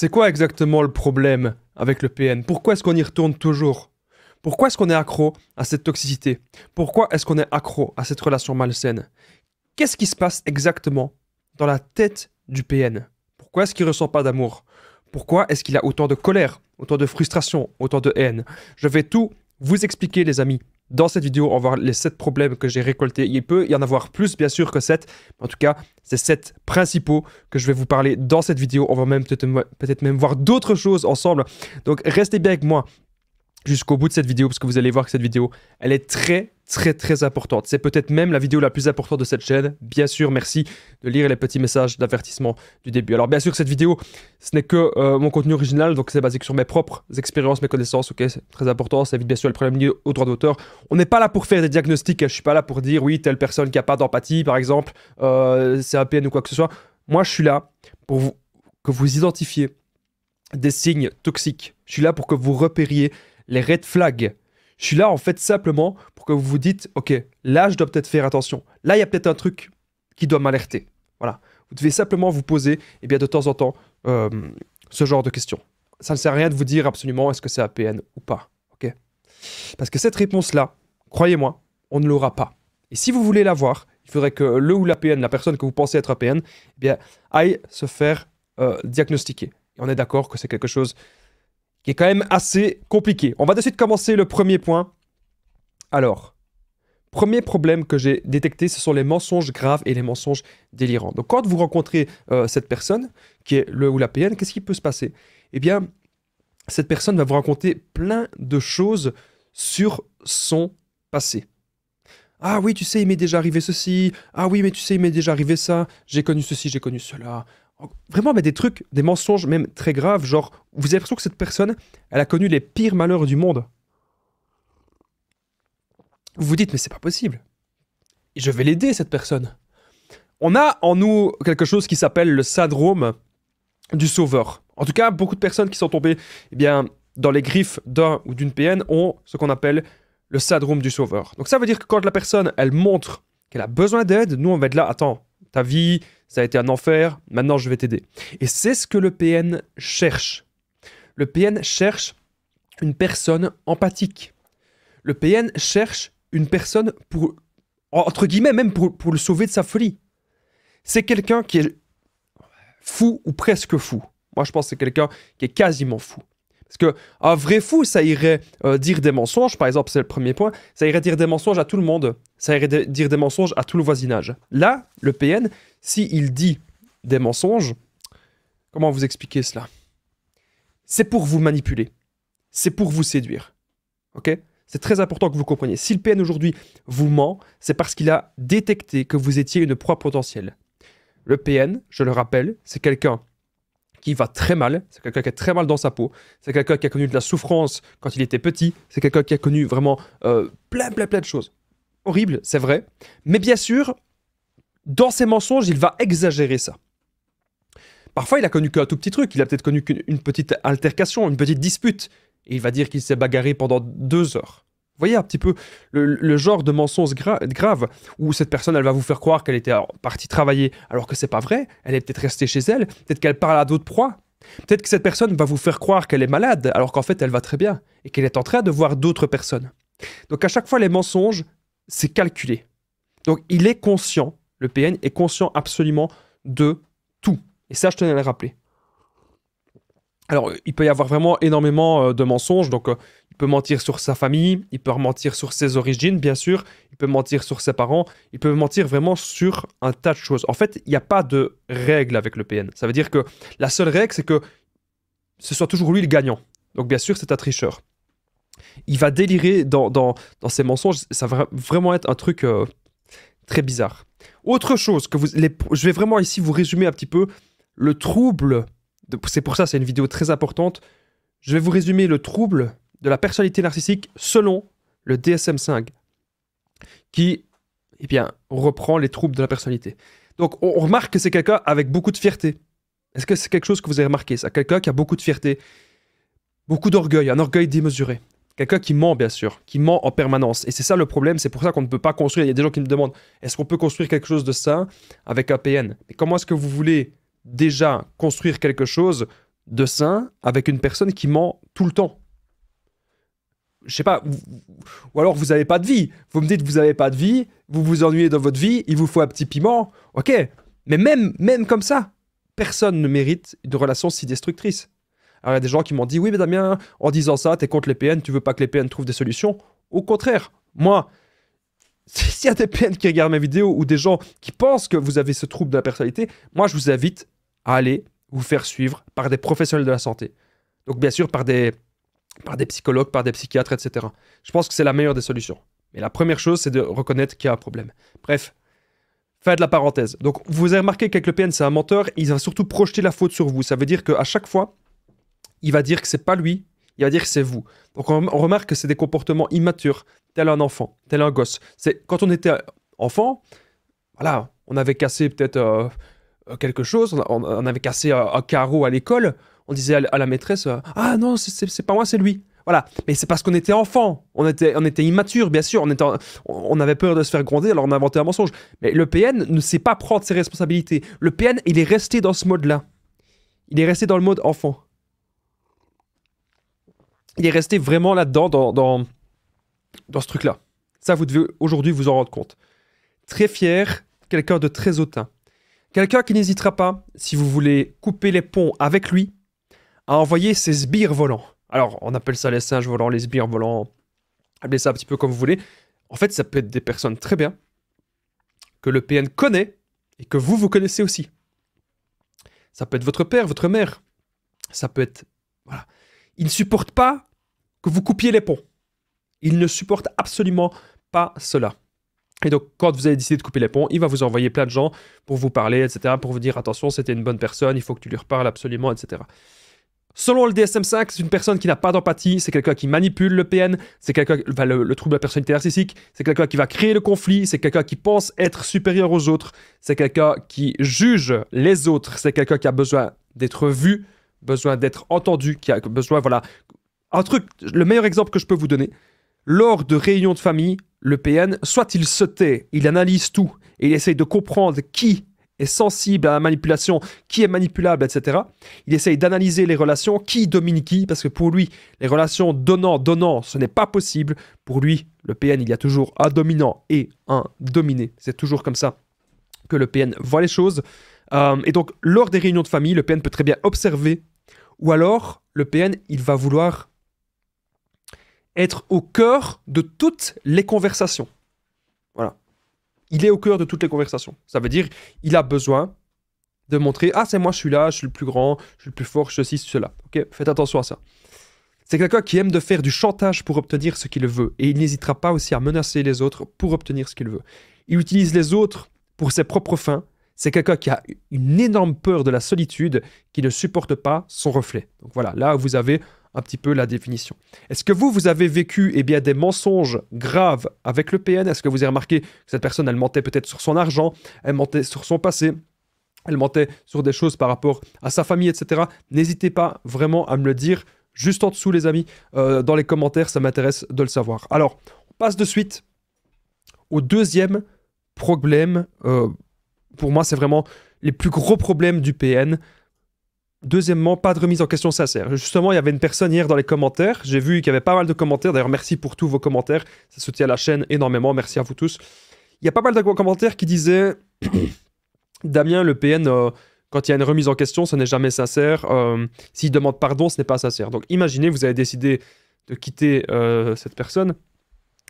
C'est quoi exactement le problème avec le PN? Pourquoi est-ce qu'on y retourne toujours? Pourquoi est-ce qu'on est accro à cette toxicité? Pourquoi est-ce qu'on est accro à cette relation malsaine? Qu'est-ce qui se passe exactement dans la tête du PN? Pourquoi est-ce qu'il ne ressent pas d'amour? Pourquoi est-ce qu'il a autant de colère, autant de frustration, autant de haine? Je vais tout vous expliquer, les amis. Dans cette vidéo, on va voir les 7 problèmes que j'ai récoltés. Il peut y en avoir plus, bien sûr, que 7. En tout cas, c'est 7 principaux que je vais vous parler dans cette vidéo. On va même peut-être même voir d'autres choses ensemble. Donc, restez bien avec moi jusqu'au bout de cette vidéo, parce que vous allez voir que cette vidéo, elle est très importante. C'est peut-être même la vidéo la plus importante de cette chaîne. Bien sûr, merci de lire les petits messages d'avertissement du début. Alors bien sûr, cette vidéo, ce n'est que mon contenu original, donc c'est basé sur mes propres expériences, mes connaissances, ok, c'est très important, ça évite bien sûr les problèmes liés aux droits d'auteur. On n'est pas là pour faire des diagnostics, je suis pas là pour dire, oui, telle personne qui n'a pas d'empathie, par exemple, c'est un PN ou quoi que ce soit. Moi, je suis là pour que vous identifiez des signes toxiques. Je suis là pour que vous repériez les red flags. Je suis là, en fait, simplement pour que vous vous dites, ok, là, je dois peut-être faire attention. Là, il y a peut-être un truc qui doit m'alerter. Voilà. Vous devez simplement vous poser, eh bien, de temps en temps, ce genre de questions. Ça ne sert à rien de vous dire absolument est-ce que c'est un PN ou pas. Ok? Parce que cette réponse-là, croyez-moi, on ne l'aura pas. Et si vous voulez l'avoir, il faudrait que le ou la PN, la personne que vous pensez être un PN, eh bien, aille se faire diagnostiquer. Et on est d'accord que c'est quelque chose qui est quand même assez compliqué. On va de suite commencer le premier point. Alors, premier problème que j'ai détecté, ce sont les mensonges graves et les mensonges délirants. Donc quand vous rencontrez cette personne, qui est le ou la PN, qu'est-ce qui peut se passer? Eh bien, cette personne va vous raconter plein de choses sur son passé. Ah oui, tu sais, il m'est déjà arrivé ceci. Ah oui, mais tu sais, il m'est déjà arrivé ça. J'ai connu ceci, j'ai connu cela. Vraiment, mais des trucs, des mensonges même très graves, genre, vous avez l'impression que cette personne, elle a connu les pires malheurs du monde. Vous vous dites, mais c'est pas possible. Et je vais l'aider, cette personne. On a en nous quelque chose qui s'appelle le syndrome du sauveur. En tout cas, beaucoup de personnes qui sont tombées eh bien, dans les griffes d'un ou d'une PN ont ce qu'on appelle le syndrome du sauveur. Donc ça veut dire que quand la personne, elle montre qu'elle a besoin d'aide, nous, on va être là, attends, ta vie, ça a été un enfer, maintenant je vais t'aider. Et c'est ce que le PN cherche. Le PN cherche une personne empathique. Le PN cherche une personne pour, entre guillemets, même pour le sauver de sa folie. C'est quelqu'un qui est fou ou presque fou. Moi, je pense que c'est quelqu'un qui est quasiment fou. Parce qu'un vrai fou, ça irait dire des mensonges, par exemple, c'est le premier point, ça irait dire des mensonges à tout le monde, ça irait dire des mensonges à tout le voisinage. Là, le PN, s'il dit des mensonges, comment vous expliquer cela? C'est pour vous manipuler, c'est pour vous séduire, ok? C'est très important que vous compreniez. Si le PN aujourd'hui vous ment, c'est parce qu'il a détecté que vous étiez une proie potentielle. Le PN, je le rappelle, c'est quelqu'un qui va très mal, c'est quelqu'un qui est très mal dans sa peau, c'est quelqu'un qui a connu de la souffrance quand il était petit, c'est quelqu'un qui a connu vraiment plein de choses. Horrible, c'est vrai, mais bien sûr, dans ses mensonges, il va exagérer ça. Parfois, il a connu qu'un tout petit truc, il a peut-être connu qu'une petite altercation, une petite dispute, et il va dire qu'il s'est bagarré pendant 2 heures. Vous voyez un petit peu le genre de mensonge grave où cette personne, elle va vous faire croire qu'elle était partie travailler alors que c'est pas vrai. Elle est peut-être restée chez elle. Peut-être qu'elle parle à d'autres proies. Peut-être que cette personne va vous faire croire qu'elle est malade alors qu'en fait, elle va très bien et qu'elle est en train de voir d'autres personnes. Donc à chaque fois, les mensonges, c'est calculé. Donc il est conscient, le PN est conscient absolument de tout. Et ça, je tenais à le rappeler. Alors, il peut y avoir vraiment énormément de mensonges, donc il peut mentir sur sa famille, il peut mentir sur ses origines, bien sûr, il peut mentir sur ses parents, il peut mentir vraiment sur un tas de choses. En fait, il n'y a pas de règle avec le PN. Ça veut dire que la seule règle, c'est que ce soit toujours lui le gagnant. Donc, bien sûr, c'est un tricheur. Il va délirer dans ses mensonges, ça va vraiment être un truc très bizarre. Autre chose, je vais vraiment ici vous résumer un petit peu le trouble. C'est pour ça c'est une vidéo très importante. Je vais vous résumer le trouble de la personnalité narcissique selon le DSM-5 qui eh bien, reprend les troubles de la personnalité. Donc on remarque que c'est quelqu'un avec beaucoup de fierté. Est-ce que c'est quelque chose que vous avez remarqué ça? Quelqu'un qui a beaucoup de fierté, beaucoup d'orgueil, un orgueil démesuré. Quelqu'un qui ment bien sûr, qui ment en permanence. Et c'est ça le problème, c'est pour ça qu'on ne peut pas construire. Il y a des gens qui me demandent, est-ce qu'on peut construire quelque chose de ça avec un PN? Mais comment est-ce que vous voulez déjà construire quelque chose de sain avec une personne qui ment tout le temps? Je sais pas, ou alors vous n'avez pas de vie. Vous me dites que vous n'avez pas de vie, vous vous ennuyez dans votre vie, il vous faut un petit piment. Ok, mais même comme ça, personne ne mérite une relation si destructrice. Alors il y a des gens qui m'ont dit, oui mais Damien, en disant ça, t'es contre les PN, tu veux pas que les PN trouvent des solutions. Au contraire, moi, s'il y a des PN qui regardent mes vidéos ou des gens qui pensent que vous avez ce trouble de la personnalité, moi je vous invite à aller vous faire suivre par des professionnels de la santé. Donc bien sûr par des psychologues, par des psychiatres, etc. Je pense que c'est la meilleure des solutions. Mais la première chose, c'est de reconnaître qu'il y a un problème. Bref, fin de la parenthèse. Donc, vous avez remarqué qu'avec le PN, c'est un menteur, il va surtout projeter la faute sur vous. Ça veut dire qu'à chaque fois, il va dire que c'est pas lui, il va dire que c'est vous. Donc, on remarque que c'est des comportements immatures, tel un enfant, tel un gosse. C'est quand on était enfant, voilà, on avait cassé peut-être quelque chose, on avait cassé un carreau à l'école, on disait à la maîtresse ah non, c'est pas moi, c'est lui. Voilà, mais c'est parce qu'on était enfant, on était immature, bien sûr, on avait peur de se faire gronder, alors on a inventé un mensonge. Mais le PN ne sait pas prendre ses responsabilités. Le PN, il est resté dans ce mode-là. Il est resté dans le mode enfant. Il est resté vraiment là-dedans, dans ce truc-là. Ça, vous devez aujourd'hui vous en rendre compte. Très fier, quelqu'un de très hautain. Quelqu'un qui n'hésitera pas, si vous voulez couper les ponts avec lui, à envoyer ses sbires volants. Alors, on appelle ça les singes volants, les sbires volants, appelez ça un petit peu comme vous voulez. En fait, ça peut être des personnes très bien, que le PN connaît, et que vous connaissez aussi. Ça peut être votre père, votre mère. Ça peut être... Voilà. Il ne supporte pas que vous coupiez les ponts. Il ne supporte absolument pas cela. Et donc, quand vous avez décidé de couper les ponts, il va vous envoyer plein de gens pour vous parler, etc., pour vous dire, attention, c'était une bonne personne, il faut que tu lui reparles absolument, etc. Selon le DSM-5, c'est une personne qui n'a pas d'empathie, c'est quelqu'un qui manipule le PN, c'est quelqu'un, enfin, le trouble de la personnalité narcissique, c'est quelqu'un qui va créer le conflit, c'est quelqu'un qui pense être supérieur aux autres, c'est quelqu'un qui juge les autres, c'est quelqu'un qui a besoin d'être vu, besoin d'être entendu, qui a besoin, voilà. Un truc, le meilleur exemple que je peux vous donner, lors de réunions de famille, le PN, soit il se tait, il analyse tout, et il essaye de comprendre qui est sensible à la manipulation, qui est manipulable, etc. Il essaye d'analyser les relations, qui domine qui, parce que pour lui, les relations donnant-donnant, ce n'est pas possible. Pour lui, le PN, il y a toujours un dominant et un dominé. C'est toujours comme ça que le PN voit les choses. Et donc, lors des réunions de famille, le PN peut très bien observer, ou alors, le PN, il va vouloir être au cœur de toutes les conversations. Voilà. Il est au cœur de toutes les conversations. Ça veut dire il a besoin de montrer « Ah, c'est moi, je suis là, je suis le plus grand, je suis le plus fort, ceci, cela. » Ok, faites attention à ça. C'est quelqu'un qui aime de faire du chantage pour obtenir ce qu'il veut. Et il n'hésitera pas aussi à menacer les autres pour obtenir ce qu'il veut. Il utilise les autres pour ses propres fins. C'est quelqu'un qui a une énorme peur de la solitude, qui ne supporte pas son reflet. Donc voilà, là vous avez un petit peu la définition. Est-ce que vous avez vécu des mensonges graves avec le PN? Est-ce que vous avez remarqué que cette personne, elle mentait peut-être sur son argent, elle mentait sur son passé, elle mentait sur des choses par rapport à sa famille, etc. N'hésitez pas vraiment à me le dire juste en dessous, les amis, dans les commentaires, ça m'intéresse de le savoir. Alors, on passe de suite au deuxième problème. Pour moi, c'est vraiment les plus gros problèmes du PN. Deuxièmement, pas de remise en question sincère. Justement, il y avait une personne hier dans les commentaires. J'ai vu qu'il y avait pas mal de commentaires. D'ailleurs, merci pour tous vos commentaires. Ça soutient la chaîne énormément. Merci à vous tous. Il y a pas mal de commentaires qui disaient Damien, le PN, quand il y a une remise en question, ce n'est jamais sincère. S'il demande pardon, ce n'est pas sincère. Donc, imaginez, vous avez décidé de quitter cette personne,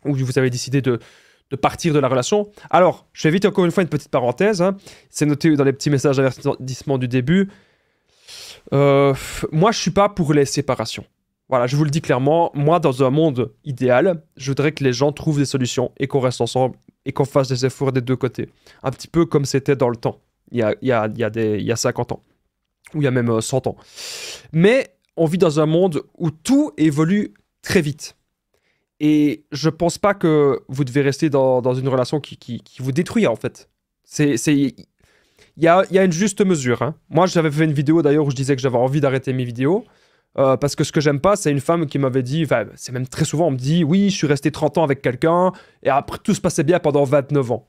ou vous avez décidé de partir de la relation. Alors, je fais vite encore une fois une petite parenthèse. Hein. C'est noté dans les petits messages d'avertissement du début. Moi, je suis pas pour les séparations. Voilà, je vous le dis clairement. Moi, dans un monde idéal, je voudrais que les gens trouvent des solutions et qu'on reste ensemble et qu'on fasse des efforts des deux côtés. Un petit peu comme c'était dans le temps, il y a 50 ans, ou il y a même 100 ans. Mais on vit dans un monde où tout évolue très vite. Et je pense pas que vous devez rester dans une relation qui vous détruit, en fait. Il y a une juste mesure. Hein. Moi, j'avais fait une vidéo d'ailleurs où je disais que j'avais envie d'arrêter mes vidéos. Parce que ce que j'aime pas, c'est une femme qui m'avait dit, enfin, c'est même très souvent, on me dit, oui, je suis resté 30 ans avec quelqu'un, et après, tout se passait bien pendant 29 ans.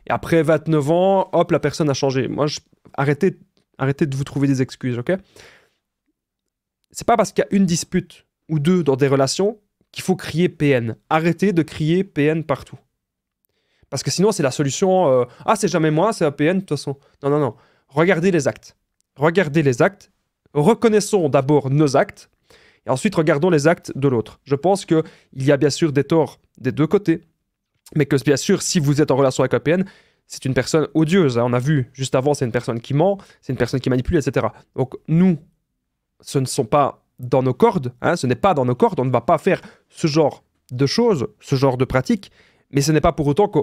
Et après 29 ans, hop, la personne a changé. Moi, arrêtez de vous trouver des excuses, ok? c'est pas parce qu'il y a une dispute ou deux dans des relations qu'il faut crier PN. Arrêtez de crier PN partout. Parce que sinon, c'est la solution. Ah, c'est jamais moi, c'est un PN de toute façon. Non, non, non. Regardez les actes. Regardez les actes. Reconnaissons d'abord nos actes. Et ensuite, regardons les actes de l'autre. Je pense qu'il y a bien sûr des torts des deux côtés. Mais que bien sûr, si vous êtes en relation avec un PN, c'est une personne odieuse. Hein. On a vu juste avant, c'est une personne qui ment, c'est une personne qui manipule, etc. Donc nous, ce ne sont pas dans nos cordes. Hein, ce n'est pas dans nos cordes. On ne va pas faire ce genre de choses, ce genre de pratiques. Mais ce n'est pas pour autant que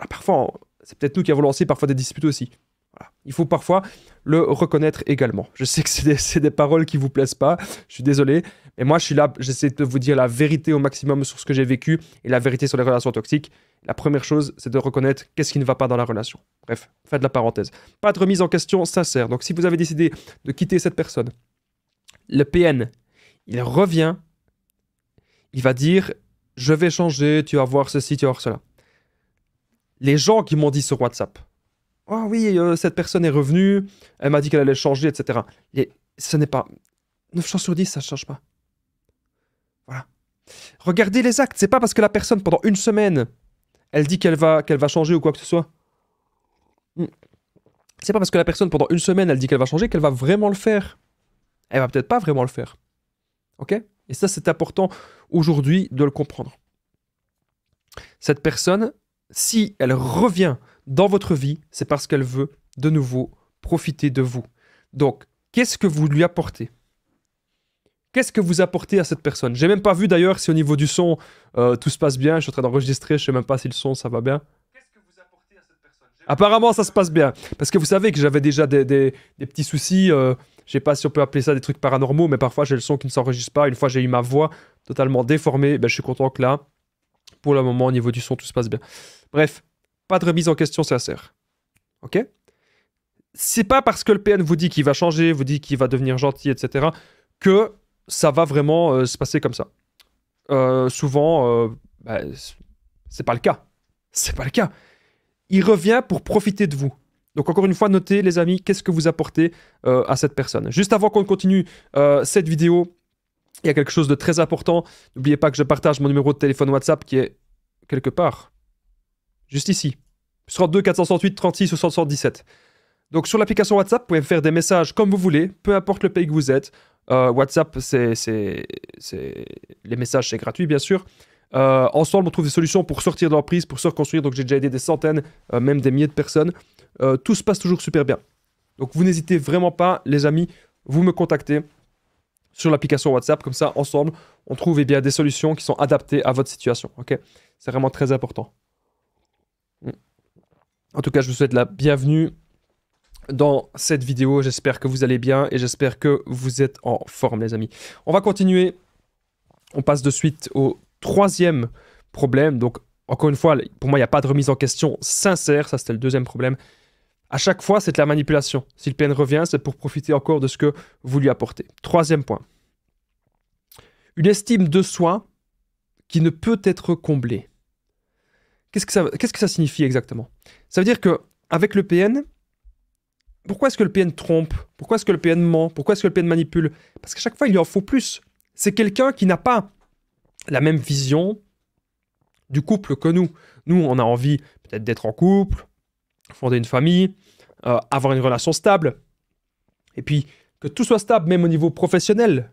parfois, c'est peut-être nous qui avons lancé parfois des disputes aussi. Voilà. Il faut parfois le reconnaître également. Je sais que c'est des paroles qui ne vous plaisent pas, je suis désolé, mais moi je suis là, j'essaie de vous dire la vérité au maximum sur ce que j'ai vécu et la vérité sur les relations toxiques. La première chose, c'est de reconnaître qu'est-ce qui ne va pas dans la relation. Bref, faites la parenthèse. Pas de remise en question sincère. Donc si vous avez décidé de quitter cette personne, le PN, il revient, il va dire... Je vais changer, tu vas voir ceci, tu vas voir cela. Les gens qui m'ont dit sur WhatsApp, oh oui, cette personne est revenue, elle m'a dit qu'elle allait changer, etc. Et ce n'est pas... 9 chances sur 10, ça ne change pas. Voilà. Regardez les actes. C'est pas parce que la personne, pendant une semaine, elle dit qu'elle va changer ou quoi que ce soit. C'est pas parce que la personne, pendant une semaine, elle dit qu'elle va changer qu'elle va vraiment le faire. Elle va peut-être pas vraiment le faire. Ok ? Et ça, c'est important aujourd'hui de le comprendre. Cette personne, si elle revient dans votre vie, c'est parce qu'elle veut de nouveau profiter de vous. Donc, qu'est-ce que vous lui apportez? Qu'est-ce que vous apportez à cette personne? J'ai même pas vu d'ailleurs si au niveau du son, tout se passe bien. Je suis en train d'enregistrer, je sais même pas si le son, ça va bien. Qu'est-ce que vous apportez à cette personne? Apparemment, ça se passe bien. Parce que vous savez que j'avais déjà des petits soucis... Je sais pas si on peut appeler ça des trucs paranormaux, mais parfois j'ai le son qui ne s'enregistre pas. Une fois j'ai eu ma voix totalement déformée, ben, je suis content que là, pour le moment, au niveau du son, tout se passe bien. Bref, pas de remise en question sincère. Ok? C'est pas parce que le PN vous dit qu'il va changer, vous dit qu'il va devenir gentil, etc., que ça va vraiment se passer comme ça. Souvent, ben, c'est pas le cas. C'est pas le cas. Il revient pour profiter de vous. Donc encore une fois, notez les amis, qu'est-ce que vous apportez à cette personne. Juste avant qu'on continue cette vidéo, il y a quelque chose de très important. N'oubliez pas que je partage mon numéro de téléphone WhatsApp qui est quelque part, juste ici. Plus 32 468 36 77. Donc sur l'application WhatsApp, vous pouvez faire des messages comme vous voulez, peu importe le pays que vous êtes. WhatsApp, les messages, c'est gratuit bien sûr. Ensemble, on trouve des solutions pour sortir de l'emprise, pour se reconstruire. Donc j'ai déjà aidé des centaines, même des milliers de personnes. Tout se passe toujours super bien. Donc vous n'hésitez vraiment pas, les amis, vous me contactez sur l'application WhatsApp. Comme ça, ensemble, on trouve bien, des solutions qui sont adaptées à votre situation. Okay, c'est vraiment très important. En tout cas, je vous souhaite la bienvenue dans cette vidéo. J'espère que vous allez bien et j'espère que vous êtes en forme, les amis. On va continuer. On passe de suite au troisième problème. Donc, encore une fois, pour moi, il n'y a pas de remise en question sincère. Ça, c'était le deuxième problème. À chaque fois, c'est de la manipulation. Si le PN revient, c'est pour profiter encore de ce que vous lui apportez. Troisième point. Une estime de soi qui ne peut être comblée. Qu'est-ce que ça signifie exactement? Ça veut dire qu'avec le PN, pourquoi est-ce que le PN trompe? Pourquoi est-ce que le PN ment? Pourquoi est-ce que le PN manipule? Parce qu'à chaque fois, il lui en faut plus. C'est quelqu'un qui n'a pas la même vision du couple que nous. Nous, on a envie peut-être d'être en couple, fonder une famille, avoir une relation stable. Et puis, que tout soit stable, même au niveau professionnel.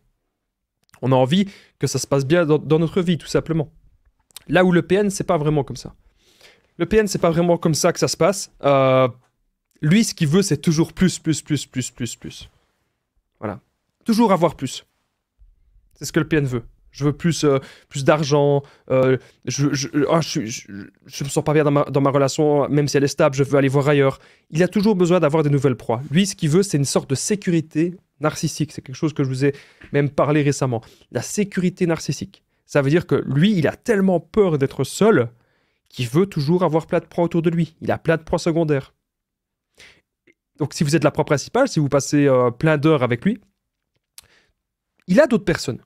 On a envie que ça se passe bien dans notre vie, tout simplement. Là où le PN, c'est pas vraiment comme ça. Le PN, c'est pas vraiment comme ça que ça se passe. Lui, ce qu'il veut, c'est toujours plus. Voilà. Toujours avoir plus. C'est ce que le PN veut. Je veux plus d'argent. Je me sens pas bien dans ma relation, même si elle est stable, je veux aller voir ailleurs. Il a toujours besoin d'avoir des nouvelles proies. Lui, ce qu'il veut, c'est une sorte de sécurité narcissique. C'est quelque chose que je vous ai même parlé récemment. La sécurité narcissique. Ça veut dire que lui, il a tellement peur d'être seul qu'il veut toujours avoir plein de proies autour de lui. Il a plein de proies secondaires. Donc, si vous êtes la proie principale, si vous passez plein d'heures avec lui, il a d'autres personnes.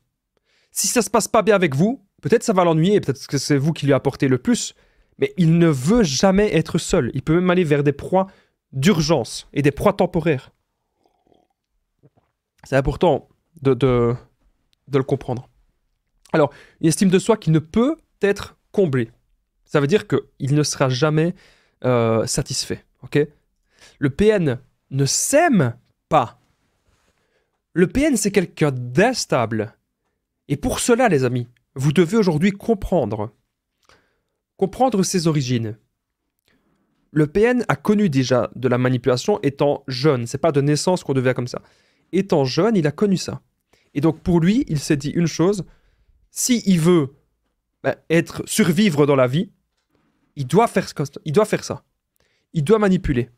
Si ça se passe pas bien avec vous, peut-être ça va l'ennuyer, peut-être que c'est vous qui lui apportez le plus, mais il ne veut jamais être seul. Il peut même aller vers des proies d'urgence et des proies temporaires. C'est important de le comprendre. Alors, une estime de soi qui ne peut être comblée. Ça veut dire qu'il ne sera jamais satisfait. Ok? Le PN ne s'aime pas. Le PN, c'est quelqu'un d'instable. Et pour cela, les amis, vous devez aujourd'hui comprendre ses origines. Le PN a connu déjà de la manipulation étant jeune. C'est pas de naissance qu'on devient comme ça. Étant jeune, il a connu ça. Et donc pour lui, il s'est dit une chose, s'il veut survivre dans la vie, il doit faire ça. Il doit manipuler.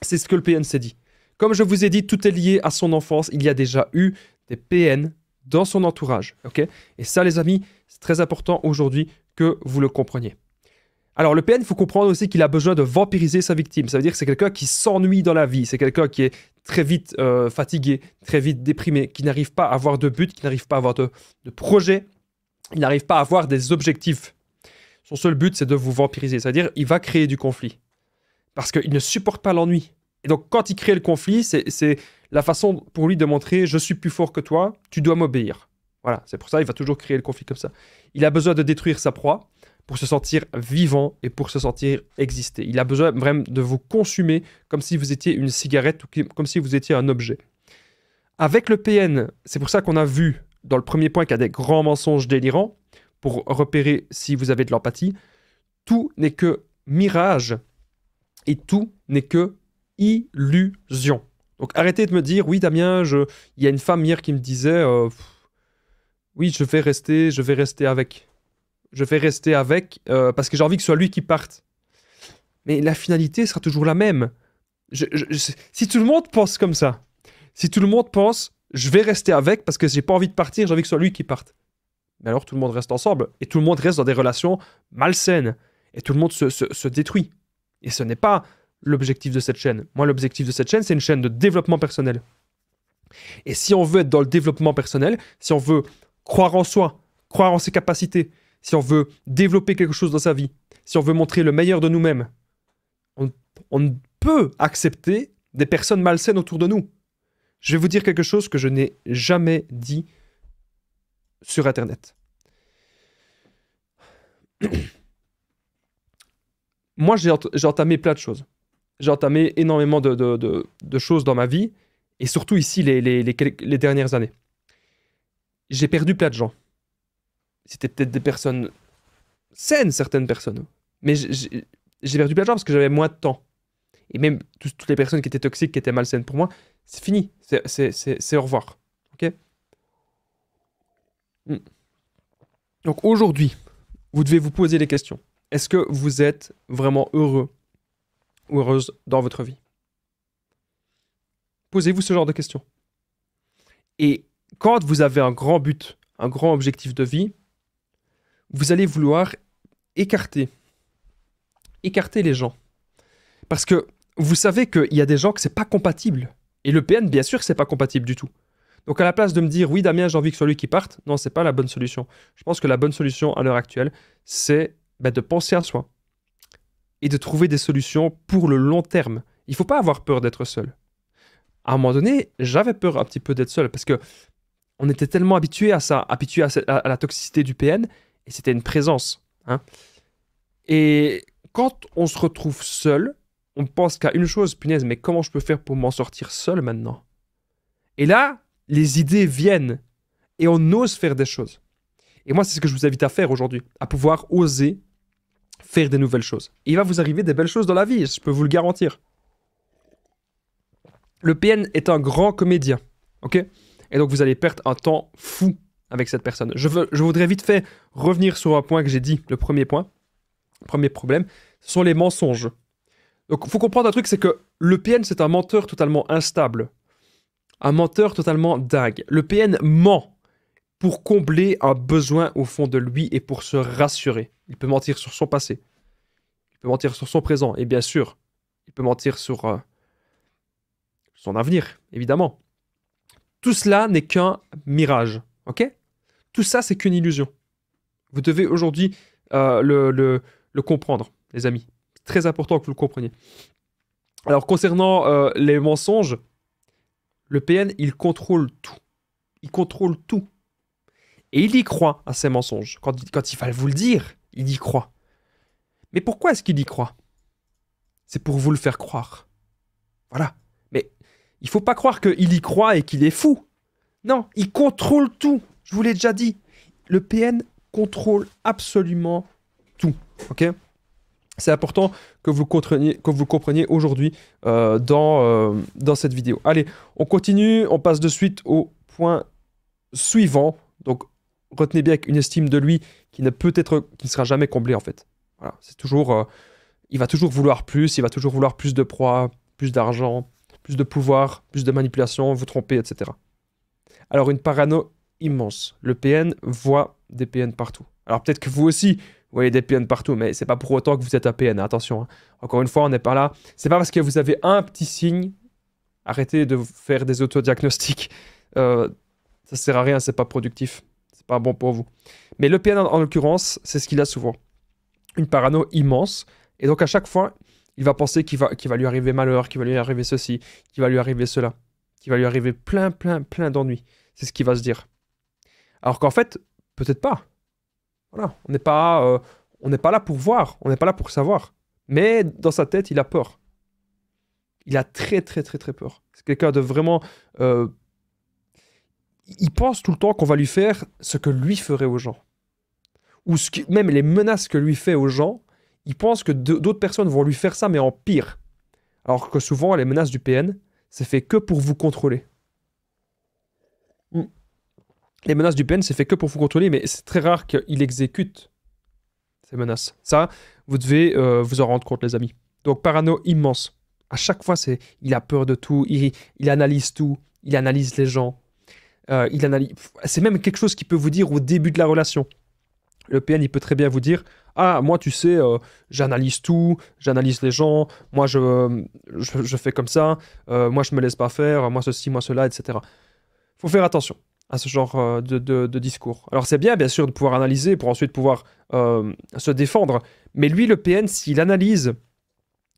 C'est ce que le PN s'est dit. Comme je vous ai dit, tout est lié à son enfance. Il y a déjà eu des PN dans son entourage. Okay? Et ça, les amis, c'est très important aujourd'hui que vous le compreniez. Alors, le PN, il faut comprendre aussi qu'il a besoin de vampiriser sa victime. Ça veut dire que c'est quelqu'un qui s'ennuie dans la vie. C'est quelqu'un qui est très vite fatigué, très vite déprimé, qui n'arrive pas à avoir de but, qui n'arrive pas à avoir de projet, il n'arrive pas à avoir des objectifs. Son seul but, c'est de vous vampiriser. C'est-à-dire, il va créer du conflit. Parce qu'il ne supporte pas l'ennui. Et donc, quand il crée le conflit, c'est la façon pour lui de montrer « je suis plus fort que toi, tu dois m'obéir ». Voilà, c'est pour ça qu'il va toujours créer le conflit comme ça. Il a besoin de détruire sa proie pour se sentir vivant et pour se sentir exister. Il a besoin vraiment de vous consumer comme si vous étiez une cigarette ou comme si vous étiez un objet. Avec le PN, c'est pour ça qu'on a vu dans le premier point qu'il y a des grands mensonges délirants pour repérer si vous avez de l'empathie. Tout n'est que mirage et tout n'est que illusion. Donc arrêtez de me dire, oui Damien, il y a une femme hier qui me disait, oui je vais rester avec. Je vais rester avec parce que j'ai envie que ce soit lui qui parte. Mais la finalité sera toujours la même. Si tout le monde pense comme ça, si tout le monde pense, je vais rester avec parce que j'ai pas envie de partir, j'ai envie que ce soit lui qui parte. Mais alors tout le monde reste ensemble et tout le monde reste dans des relations malsaines et tout le monde se détruit. Et ce n'est pas l'objectif de cette chaîne. Moi, l'objectif de cette chaîne, c'est une chaîne de développement personnel. Et si on veut être dans le développement personnel, si on veut croire en soi, croire en ses capacités, si on veut développer quelque chose dans sa vie, si on veut montrer le meilleur de nous-mêmes, on peut accepter des personnes malsaines autour de nous. Je vais vous dire quelque chose que je n'ai jamais dit sur Internet. Moi, j'ai entamé plein de choses. J'ai entamé énormément de choses dans ma vie, et surtout ici, les dernières années. J'ai perdu plein de gens. C'était peut-être des personnes saines, certaines personnes. Mais j'ai perdu plein de gens parce que j'avais moins de temps. Et même toutes les personnes qui étaient toxiques, qui étaient malsaines pour moi, c'est fini. C'est au revoir. Ok? Donc aujourd'hui, vous devez vous poser les questions. Est-ce que vous êtes vraiment heureux ou heureuse dans votre vie? Posez-vous ce genre de questions. Et quand vous avez un grand but, un grand objectif de vie, vous allez vouloir écarter les gens. Parce que vous savez qu'il y a des gens que c'est pas compatible. Et le PN, bien sûr, c'est pas compatible du tout. Donc à la place de me dire, oui Damien, j'ai envie que ce soit lui qui parte, non, c'est pas la bonne solution. Je pense que la bonne solution à l'heure actuelle, c'est de penser à soi. Et de trouver des solutions pour le long terme. Il faut pas avoir peur d'être seul. À un moment donné, j'avais peur un petit peu d'être seul, parce que on était tellement habitué à ça, habitué à la toxicité du PN, et c'était une présence. Hein. Et quand on se retrouve seul, on pense qu'à une chose, punaise, mais comment je peux faire pour m'en sortir seul maintenant? Et là, les idées viennent, et on ose faire des choses. Et moi, c'est ce que je vous invite à faire aujourd'hui, à pouvoir oser faire des nouvelles choses. Et il va vous arriver des belles choses dans la vie, je peux vous le garantir. Le PN est un grand comédien, ok? Et donc vous allez perdre un temps fou avec cette personne. Je voudrais vite fait revenir sur un point que j'ai dit, le premier point, le premier problème, ce sont les mensonges. Donc il faut comprendre un truc, c'est que le PN c'est un menteur totalement instable, un menteur totalement dingue. Le PN ment pour combler un besoin au fond de lui et pour se rassurer. Il peut mentir sur son passé, il peut mentir sur son présent, et bien sûr, il peut mentir sur son avenir, évidemment. Tout cela n'est qu'un mirage, ok? Tout ça, c'est qu'une illusion. Vous devez aujourd'hui le comprendre, les amis. C'est très important que vous le compreniez. Alors, concernant les mensonges, le PN, il contrôle tout. Il contrôle tout. Et il y croit à ses mensonges. Quand il va vous le dire, il y croit. Mais pourquoi est-ce qu'il y croit? C'est pour vous le faire croire. Voilà. Mais il faut pas croire qu'il y croit et qu'il est fou. Non, il contrôle tout. Je vous l'ai déjà dit. Le PN contrôle absolument tout. Ok? C'est important que vous compreniez aujourd'hui dans cette vidéo. Allez, on continue. On passe de suite au point suivant. Donc, retenez bien qu'une estime de lui qui ne sera jamais comblée en fait. Voilà, c'est toujours... il va toujours vouloir plus, il va toujours vouloir plus de proie, plus d'argent, plus de pouvoir, plus de manipulation, vous tromper, etc. Alors une parano immense. Le PN voit des PN partout. Alors peut-être que vous aussi, vous voyez des PN partout, mais c'est pas pour autant que vous êtes un PN, attention. Hein. Encore une fois, on n'est pas là. C'est pas parce que vous avez un petit signe, arrêtez de faire des autodiagnostics. Ça sert à rien, c'est pas productif. C'est pas bon pour vous. Mais le PN en l'occurrence, c'est ce qu'il a souvent. Une parano immense. Et donc, à chaque fois, il va penser qu'il va lui arriver malheur, qu'il va lui arriver ceci, qu'il va lui arriver cela, qu'il va lui arriver plein d'ennuis. C'est ce qu'il va se dire. Alors qu'en fait, peut-être pas. Voilà, on n'est pas là pour voir, on n'est pas là pour savoir. Mais dans sa tête, il a peur. Il a très peur. C'est quelqu'un de vraiment... il pense tout le temps qu'on va lui faire ce que lui ferait aux gens. Ou même les menaces que lui fait aux gens, il pense que d'autres personnes vont lui faire ça, mais en pire. Alors que souvent, les menaces du PN, c'est fait que pour vous contrôler. Les menaces du PN, c'est fait que pour vous contrôler, mais c'est très rare qu'il exécute ces menaces. Ça, vous devez vous en rendre compte, les amis. Donc, parano immense. À chaque fois, il a peur de tout, il analyse tout, il analyse les gens. C'est même quelque chose qu'il peut vous dire au début de la relation. Le PN, il peut très bien vous dire « Ah, moi, tu sais, j'analyse tout, j'analyse les gens, moi, je fais comme ça, moi, je me laisse pas faire, moi, ceci, moi, cela, etc. » Faut faire attention à ce genre de discours. Alors, c'est bien sûr, de pouvoir analyser pour ensuite pouvoir se défendre. Mais lui, le PN, s'il analyse,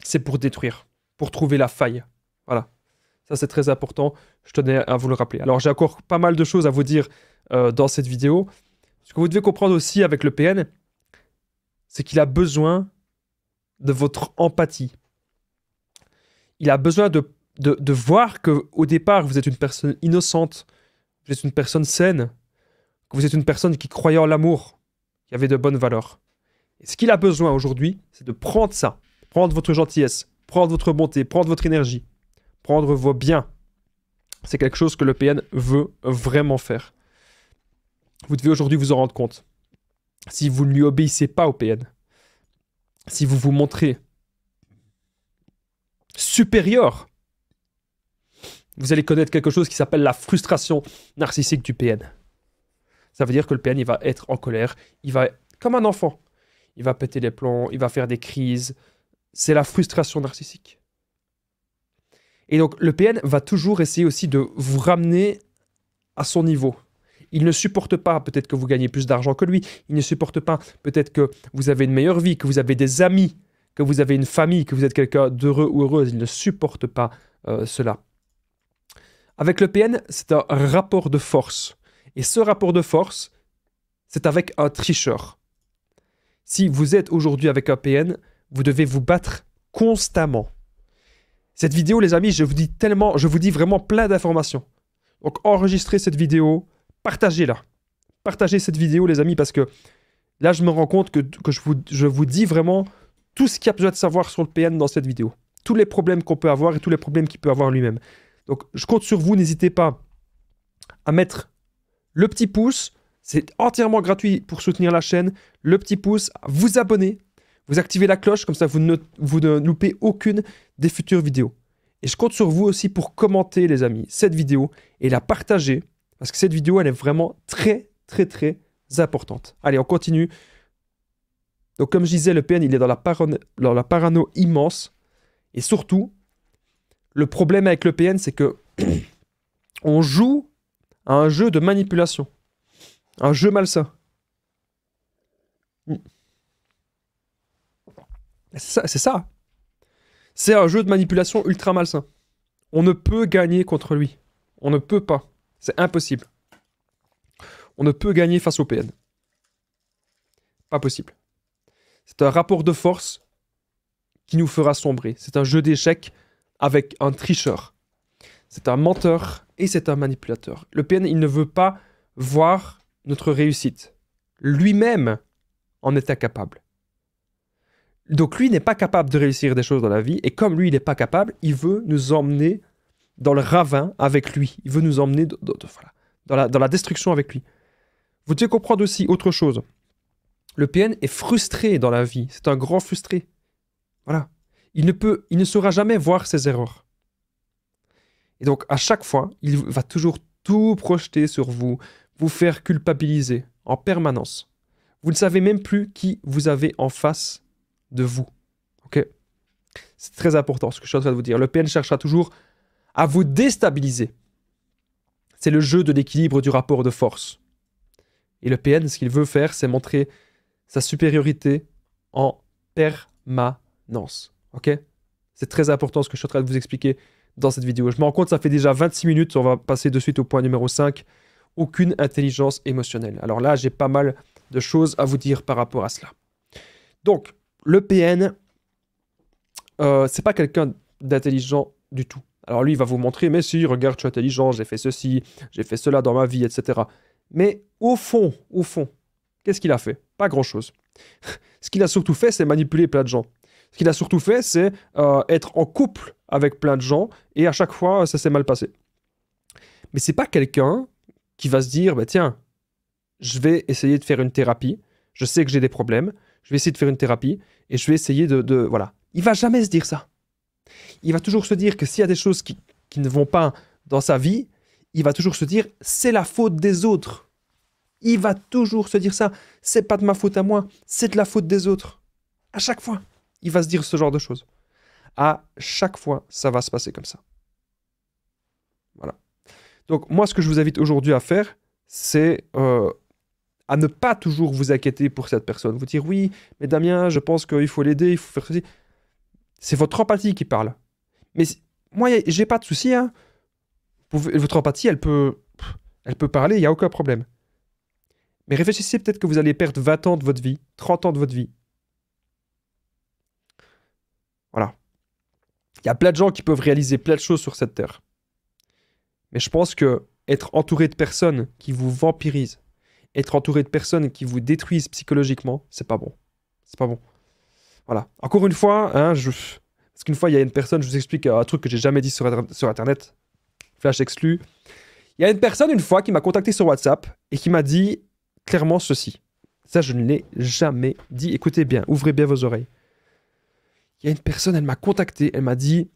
c'est pour détruire, pour trouver la faille. Voilà. Ça, c'est très important. Je tenais à vous le rappeler. Alors, j'ai encore pas mal de choses à vous dire dans cette vidéo. Ce que vous devez comprendre aussi avec le PN, c'est qu'il a besoin de votre empathie. Il a besoin de voir qu'au départ, vous êtes une personne innocente, vous êtes une personne saine, que vous êtes une personne qui croyait en l'amour, qui avait de bonnes valeurs. Et ce qu'il a besoin aujourd'hui, c'est de prendre ça, prendre votre gentillesse, prendre votre bonté, prendre votre énergie, prendre vos biens. C'est quelque chose que le PN veut vraiment faire. Vous devez aujourd'hui vous en rendre compte. Si vous ne lui obéissez pas au PN, si vous vous montrez supérieur, vous allez connaître quelque chose qui s'appelle la frustration narcissique du PN. Ça veut dire que le PN, il va être en colère, il va être comme un enfant. Il va péter les plombs, il va faire des crises. C'est la frustration narcissique. Et donc, le PN va toujours essayer aussi de vous ramener à son niveau. Il ne supporte pas peut-être que vous gagnez plus d'argent que lui. Il ne supporte pas peut-être que vous avez une meilleure vie, que vous avez des amis, que vous avez une famille, que vous êtes quelqu'un d'heureux ou heureuse. Il ne supporte pas cela. Avec le PN, c'est un rapport de force. Et ce rapport de force, c'est avec un tricheur. Si vous êtes aujourd'hui avec un PN, vous devez vous battre constamment. Cette vidéo, les amis, je vous dis vraiment plein d'informations. Donc enregistrez cette vidéo, partagez-la. Partagez cette vidéo, les amis, parce que là, je me rends compte que je vous dis vraiment tout ce qu'il y a besoin de savoir sur le PN dans cette vidéo. Tous les problèmes qu'on peut avoir et tous les problèmes qu'il peut avoir lui-même. Donc, je compte sur vous. N'hésitez pas à mettre le petit pouce. C'est entièrement gratuit pour soutenir la chaîne. Le petit pouce, vous abonner, vous activez la cloche, comme ça vous ne loupez aucune des futures vidéos. Et je compte sur vous aussi pour commenter, les amis, cette vidéo et la partager. Parce que cette vidéo, elle est vraiment très importante. Allez, on continue. Donc, comme je disais, le PN, il est dans la parano immense. Et surtout, le problème avec le PN, c'est que on joue à un jeu de manipulation. Un jeu malsain. C'est ça. C'est un jeu de manipulation ultra malsain. On ne peut gagner contre lui. On ne peut pas. C'est impossible. on ne peut gagner face au PN. Pas possible. C'est un rapport de force qui nous fera sombrer. C'est un jeu d'échecs avec un tricheur. C'est un menteur et c'est un manipulateur. Le PN, il ne veut pas voir notre réussite. Lui-même en est incapable. Donc lui n'est pas capable de réussir des choses dans la vie, et comme lui, il n'est pas capable, il veut nous emmener dans le ravin avec lui. Il veut nous emmener voilà, dans la destruction avec lui. Vous devez comprendre aussi autre chose. Le PN est frustré dans la vie. C'est un grand frustré. Voilà. Il ne saura jamais voir ses erreurs. Et donc, à chaque fois, il va toujours tout projeter sur vous, vous faire culpabiliser en permanence. Vous ne savez même plus qui vous avez en face de vous. Ok? C'est très important ce que je suis en train de vous dire. Le PN cherchera toujours à vous déstabiliser. C'est le jeu de l'équilibre du rapport de force. Et le PN, ce qu'il veut faire, c'est montrer sa supériorité en permanence. Ok? C'est très important ce que je suis en train de vous expliquer dans cette vidéo. Je me rends compte, ça fait déjà 26 minutes. On va passer de suite au point numéro 5. Aucune intelligence émotionnelle. Alors là, j'ai pas mal de choses à vous dire par rapport à cela. Donc, le PN, c'est pas quelqu'un d'intelligent du tout. Alors lui, il va vous montrer, mais si, regarde, je suis intelligent, j'ai fait ceci, j'ai fait cela dans ma vie, etc. Mais au fond, qu'est-ce qu'il a fait? Pas grand-chose. Ce qu'il a surtout fait, c'est manipuler plein de gens. Ce qu'il a surtout fait, c'est être en couple avec plein de gens, et à chaque fois, ça s'est mal passé. Mais c'est pas quelqu'un qui va se dire, bah, tiens, je vais essayer de faire une thérapie, je sais que j'ai des problèmes, je vais essayer de faire une thérapie, et je vais essayer voilà. Il va jamais se dire ça. Il va toujours se dire que s'il y a des choses qui ne vont pas dans sa vie, il va toujours se dire, c'est la faute des autres. Il va toujours se dire ça. C'est pas de ma faute à moi, c'est de la faute des autres. À chaque fois, il va se dire ce genre de choses. À chaque fois, ça va se passer comme ça. Voilà. Donc moi, ce que je vous invite aujourd'hui à faire, c'est à ne pas toujours vous inquiéter pour cette personne. Vous dire, oui, mais Damien, je pense qu'il faut l'aider, il faut faire ceci. C'est votre empathie qui parle. Mais moi, j'ai pas de souci. Hein. Votre empathie, elle peut parler, il n'y a aucun problème. Mais réfléchissez peut-être que vous allez perdre 20 ans de votre vie, 30 ans de votre vie. Voilà. Il y a plein de gens qui peuvent réaliser plein de choses sur cette terre. Mais je pense que être entouré de personnes qui vous vampirisent, être entouré de personnes qui vous détruisent psychologiquement, c'est pas bon. C'est pas bon. Voilà. Encore une fois, hein, parce qu'une fois, il y a une personne, je vous explique un truc que j'ai jamais dit sur Internet. Flash exclu. Il y a une personne, une fois, qui m'a contacté sur WhatsApp et qui m'a dit clairement ceci. Ça, je ne l'ai jamais dit. Écoutez bien, ouvrez bien vos oreilles. Il y a une personne, elle m'a contacté, elle m'a dit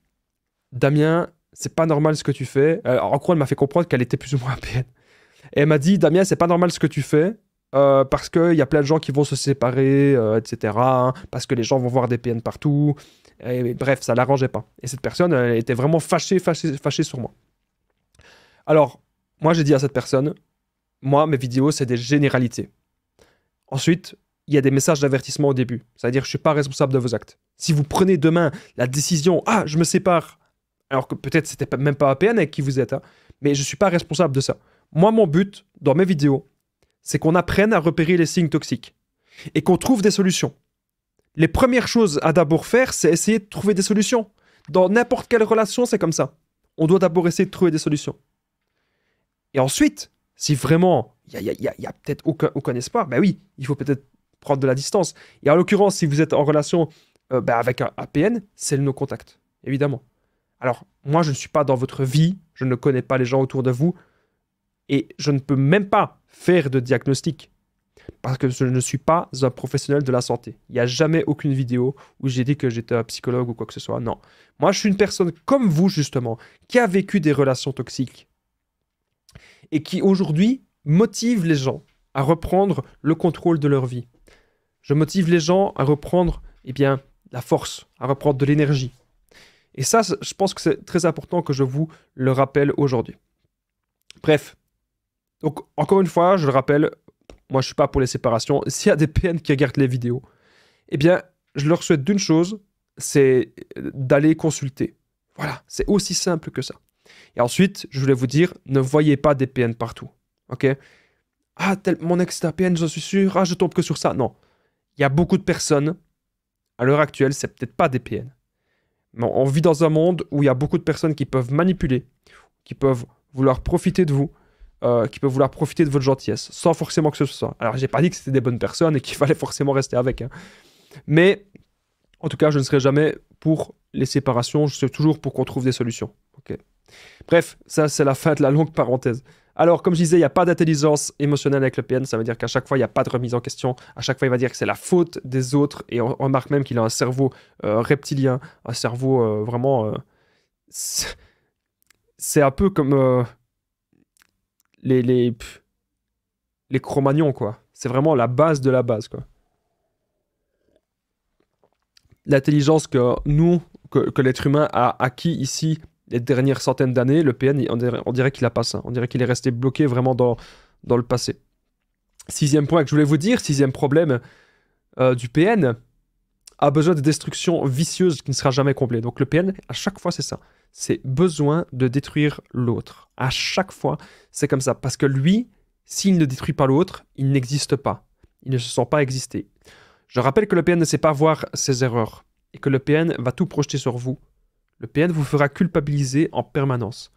Damien, c'est pas normal ce que tu fais. En gros, elle m'a fait comprendre qu'elle était plus ou moins APN. Et elle m'a dit Damien, c'est pas normal ce que tu fais. Parce qu'il y a plein de gens qui vont se séparer, etc. Hein, parce que les gens vont voir des PN partout. Et, bref, ça l'arrangeait pas. Et cette personne, elle était vraiment fâchée sur moi. Alors, moi, j'ai dit à cette personne, moi, mes vidéos, c'est des généralités. Ensuite, il y a des messages d'avertissement au début. C'est-à-dire, je ne suis pas responsable de vos actes. Si vous prenez demain la décision, ah, je me sépare, alors que peut-être c'était même pas APN avec qui vous êtes, hein, mais je ne suis pas responsable de ça. Moi, mon but, dans mes vidéos, c'est qu'on apprenne à repérer les signes toxiques et qu'on trouve des solutions. Les premières choses à d'abord faire, c'est essayer de trouver des solutions. Dans n'importe quelle relation, c'est comme ça. On doit d'abord essayer de trouver des solutions. Et ensuite, si vraiment il y a peut-être aucun espoir, ben oui, il faut peut-être prendre de la distance. Et en l'occurrence, si vous êtes en relation avec un APN, c'est le no-contact, évidemment. Alors, moi, je ne suis pas dans votre vie, je ne connais pas les gens autour de vous, et je ne peux même pas faire de diagnostic, parce que je ne suis pas un professionnel de la santé. Il n'y a jamais aucune vidéo où j'ai dit que j'étais un psychologue ou quoi que ce soit, non. Moi, je suis une personne comme vous, justement, qui a vécu des relations toxiques, et qui, aujourd'hui, motive les gens à reprendre le contrôle de leur vie. Je motive les gens à reprendre, eh bien, la force, à reprendre de l'énergie. Et ça, je pense que c'est très important que je vous le rappelle aujourd'hui. Bref. Donc, encore une fois, je le rappelle, moi, je ne suis pas pour les séparations. S'il y a des PN qui regardent les vidéos, eh bien, je leur souhaite d'une chose, c'est d'aller consulter. Voilà, c'est aussi simple que ça. Et ensuite, je voulais vous dire, ne voyez pas des PN partout. Ok ? Ah, mon ex est APN, j'en suis sûr. Ah, je tombe que sur ça. Non. Il y a beaucoup de personnes, à l'heure actuelle, c'est peut-être pas des PN. Mais on vit dans un monde où il y a beaucoup de personnes qui peuvent manipuler, qui peuvent vouloir profiter de vous, qui peuvent vouloir profiter de votre gentillesse, sans forcément que ce soit. Alors, j'ai pas dit que c'était des bonnes personnes et qu'il fallait forcément rester avec. Hein. Mais, en tout cas, je ne serai jamais pour les séparations. Je suis toujours pour qu'on trouve des solutions. Ok. Bref, ça, c'est la fin de la longue parenthèse. Alors, comme je disais, il n'y a pas d'intelligence émotionnelle avec le PN. Ça veut dire qu'à chaque fois, il n'y a pas de remise en question. À chaque fois, il va dire que c'est la faute des autres. Et on remarque même qu'il a un cerveau reptilien, un cerveau vraiment... c'est un peu comme les Cro-Magnons, quoi. C'est vraiment la base de la base, quoi. L'intelligence que nous, que l'être humain a acquis ici les dernières centaines d'années, le PN, on dirait qu'il a pas ça. On dirait qu'il est resté bloqué vraiment dans le passé. Sixième point que je voulais vous dire, sixième problème du PN, a besoin de destruction vicieuse qui ne sera jamais comblée. Donc le PN, à chaque fois, c'est ça. C'est besoin de détruire l'autre. À chaque fois, c'est comme ça. Parce que lui, s'il ne détruit pas l'autre, il n'existe pas. Il ne se sent pas exister. Je rappelle que le PN ne sait pas voir ses erreurs. Et que le PN va tout projeter sur vous. Le PN vous fera culpabiliser en permanence.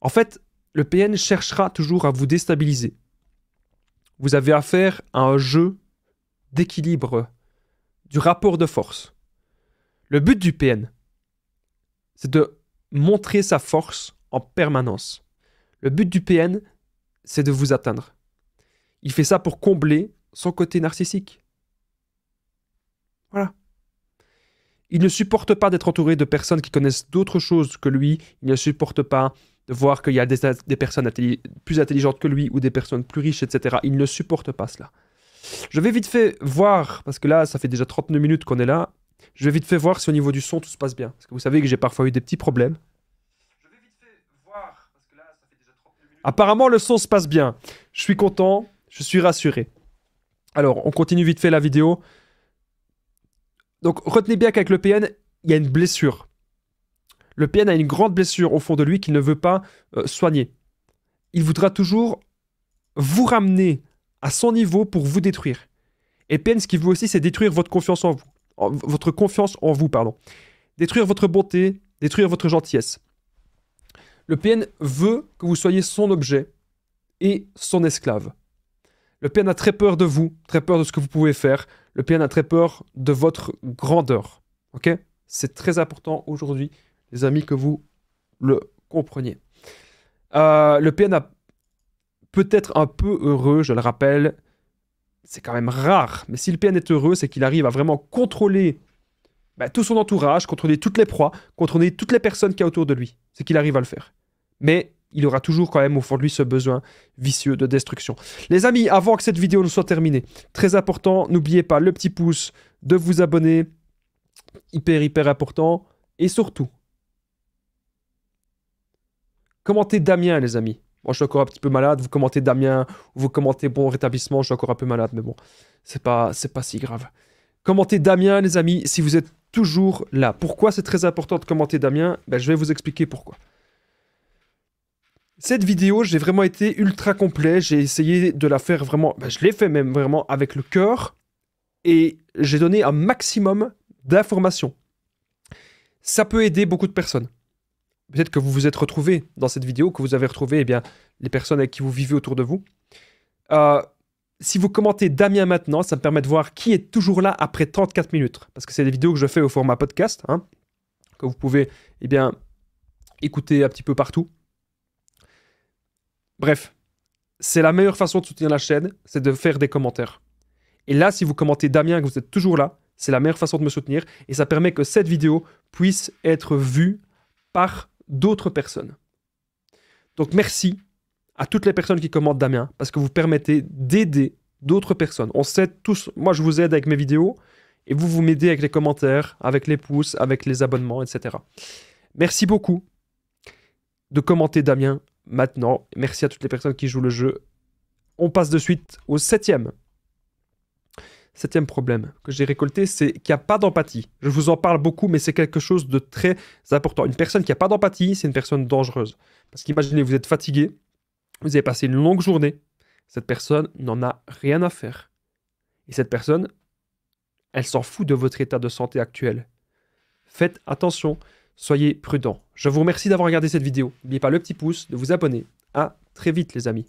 En fait, le PN cherchera toujours à vous déstabiliser. Vous avez affaire à un jeu d'équilibre, du rapport de force. Le but du PN, c'est de montrer sa force en permanence. Le but du PN, c'est de vous atteindre. Il fait ça pour combler son côté narcissique. Voilà. Il ne supporte pas d'être entouré de personnes qui connaissent d'autres choses que lui. Il ne supporte pas de voir qu'il y a des personnes plus intelligentes que lui ou des personnes plus riches, etc. Il ne supporte pas cela. Je vais vite fait voir, parce que là, ça fait déjà 39 minutes qu'on est là. Je vais vite fait voir si au niveau du son, tout se passe bien. Parce que vous savez que j'ai parfois eu des petits problèmes. Je vais vite fait voir, parce que là, ça fait déjà 39 minutes. Apparemment, le son se passe bien. Je suis content, je suis rassuré. Alors, on continue vite fait la vidéo. Donc, retenez bien qu'avec le PN, il y a une blessure. Le PN a une grande blessure au fond de lui qu'il ne veut pas soigner. Il voudra toujours vous ramener à son niveau pour vous détruire. Et PN, ce qu'il veut aussi, c'est détruire votre confiance en vous. Votre confiance en vous, pardon. Détruire votre bonté, détruire votre gentillesse. Le PN veut que vous soyez son objet et son esclave. Le PN a très peur de vous, très peur de ce que vous pouvez faire. Le PN a très peur de votre grandeur. Ok ? C'est très important aujourd'hui, les amis, que vous le compreniez. Le PN a peut-être un peu heureux, je le rappelle. C'est quand même rare. Mais si le PN est heureux, c'est qu'il arrive à vraiment contrôler tout son entourage, contrôler toutes les proies, contrôler toutes les personnes qu'il y a autour de lui. C'est qu'il arrive à le faire. Mais il aura toujours quand même au fond de lui ce besoin vicieux de destruction. Les amis, avant que cette vidéo ne soit terminée, très important, n'oubliez pas le petit pouce, de vous abonner, hyper important, et surtout, commentez Damien les amis. Moi je suis encore un petit peu malade, vous commentez Damien, ou vous commentez bon rétablissement, je suis encore un peu malade, mais bon, c'est pas si grave. Commentez Damien les amis, si vous êtes toujours là. Pourquoi c'est très important de commenter Damien ? Je vais vous expliquer pourquoi. Cette vidéo, j'ai vraiment été ultra complet. J'ai essayé de la faire vraiment... je l'ai fait même vraiment avec le cœur. Et j'ai donné un maximum d'informations. Ça peut aider beaucoup de personnes. Peut-être que vous vous êtes retrouvés dans cette vidéo, que vous avez retrouvé les personnes avec qui vous vivez autour de vous. Si vous commentez Damien maintenant, ça me permet de voir qui est toujours là après 34 minutes. Parce que c'est des vidéos que je fais au format podcast, hein, que vous pouvez écouter un petit peu partout. Bref, c'est la meilleure façon de soutenir la chaîne, c'est de faire des commentaires. Et là, si vous commentez Damien, que vous êtes toujours là, c'est la meilleure façon de me soutenir. Et ça permet que cette vidéo puisse être vue par d'autres personnes. Donc merci à toutes les personnes qui commentent Damien, parce que vous permettez d'aider d'autres personnes. On s'aide tous, moi je vous aide avec mes vidéos, et vous m'aidez avec les commentaires, avec les pouces, avec les abonnements, etc. Merci beaucoup de commenter Damien maintenant. Merci à toutes les personnes qui jouent le jeu. On passe de suite au septième problème que j'ai récolté, c'est qu'il n'y a pas d'empathie. Je vous en parle beaucoup, mais c'est quelque chose de très important. Une personne qui n'a pas d'empathie, c'est une personne dangereuse. Parce qu'imaginez, vous êtes fatigué, vous avez passé une longue journée, Cette personne n'en a rien à faire. Et cette personne, elle s'en fout de votre état de santé actuel. Faites attention, soyez prudents. Je vous remercie d'avoir regardé cette vidéo. N'oubliez pas le petit pouce, de vous abonner. À très vite les amis.